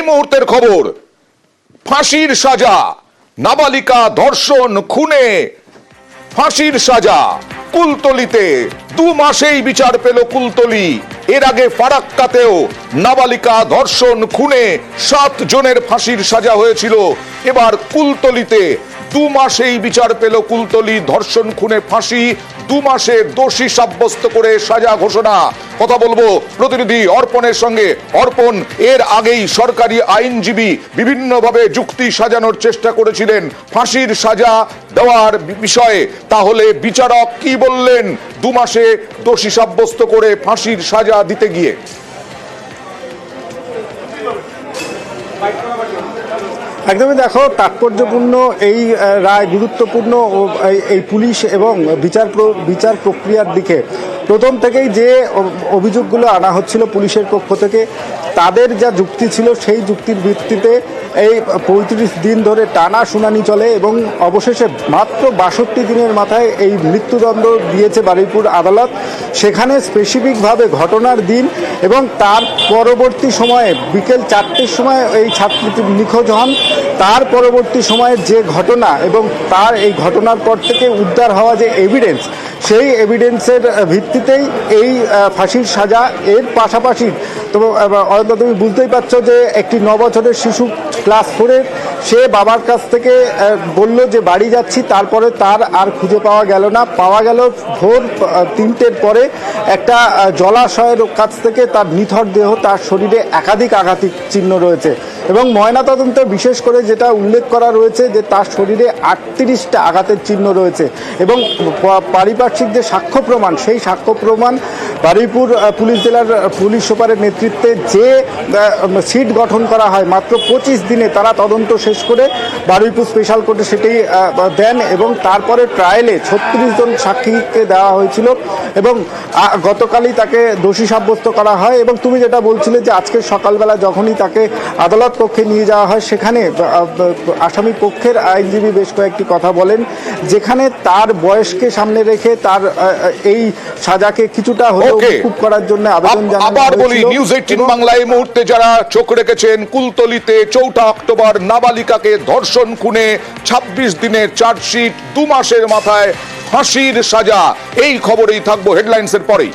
মুহূর্তের খবর, ফাঁসির সাজা, নাবালিকা ধর্ষণ খুনে ফাঁসির সাজা কুলতলিতে। 2 মাসেই বিচার পেল কুলতলি। এর আগে ফারাক্কাতেও নাবালিকা ধর্ষণ খুনে 7 জনের ফাঁসির সাজা হয়েছিল। এবার কুলতলিতে 2 মাসেই বিচার পেল কুলতলি। ধর্ষণ খুনে ফাঁসি, 2 মাসে দোষী সাব্যস্ত করে সাজা ঘোষণা। কথা বলবো প্রতিনিধি অর্পণের সঙ্গে। অর্পণ, এর আগেই সরকারি আইনজীবী বিভিন্নভাবে যুক্তি সাজানোর চেষ্টা করেছিলেন ফাঁসির সাজা দেওয়ার বিষয়ে। তাহলে বিচারক কি বললেন 2 মাসে দোষী সাব্যস্ত করে ফাঁসির সাজা দিতে গিয়ে? একদমই দেখো, তাৎপর্যপূর্ণ এই রায়, গুরুত্বপূর্ণ এই পুলিশ এবং বিচার প্রক্রিয়ার দিকে প্রথম থেকেই যে অভিযোগগুলো আনা হচ্ছিল পুলিশের পক্ষ থেকে, তাদের যা যুক্তি ছিল সেই যুক্তির ভিত্তিতে এই 35 দিন ধরে টানা শুনানি চলে এবং অবশেষে মাত্র 62 দিনের মাথায় এই মৃত্যুদণ্ড দিয়েছে বারুইপুর আদালত। সেখানে স্পেসিফিকভাবে ঘটনার দিন এবং তার পরবর্তী সময়ে বিকেল 4টের সময় এই ছাত্রীটি নিখোঁজ হন। তার পরবর্তী সময়ের যে ঘটনা এবং তার এই ঘটনার পর থেকে উদ্ধার হওয়া যে এভিডেন্স, সেই এভিডেন্সের ভিত্তিতেই এই ফাঁসির সাজা। এর পাশাপাশি তো তুমি বুঝতেই পারছো যে একটি 9 বছরের শিশু ক্লাস 4-এর, সে বাবার কাছ থেকে বলল যে বাড়ি যাচ্ছি, তারপরে তার আর খুঁজে পাওয়া গেল না। পাওয়া গেল ভোর 3টের পরে একটা জলাশয়ের কাছ থেকে তার নিথর দেহ, তার শরীরে একাধিক আঘাতের চিহ্ন রয়েছে এবং ময়নাতদন্তে বিশেষ করে যেটা উল্লেখ করা রয়েছে যে তার শরীরে 38টা আঘাতের চিহ্ন রয়েছে এবং পারিপার্শ্বিক যে সাক্ষ্য প্রমাণ, সেই সাক্ষ্য প্রমাণ বারুইপুর পুলিশ জেলার পুলিশ সুপারের নেতৃত্বে যে সিট গঠন করা হয়, মাত্র 25 দিনে তারা তদন্ত শেষ করে বারুইপুর স্পেশাল কোর্টে সেটি দেন এবং তারপরে ট্রায়ালে 36 জন সাক্ষীকে দেওয়া হয়েছিল এবং গতকালই তাকে দোষী সাব্যস্ত করা হয়। এবং তুমি যেটা বলছিলে যে আজকে সকালবেলা যখনই তাকে আদালত কক্ষে নিয়ে যাওয়া হয়, সেখানে আসামি পক্ষের আইনজীবী বেশ কয়েকটি কথা বলেন, যেখানে তার বয়সকে সামনে রেখে তার এই সাজাকে কিছুটা হলেও মুকুব করার জন্য আবেদন জানানো হয়েছিল। আবার বলি, নিউজ 18 বাংলায় এই মুহূর্তে যারা চোখ রেখেছেন, কুলতলিতে 4 অক্টোবর নাবালিকাকে ধর্ষণ খুনে 26 দিনের চার্জশিট, 2 মাসের মাথায় ফাঁসির সাজা। এই খবরেই থাকবো হেডলাইন্সের পরেই।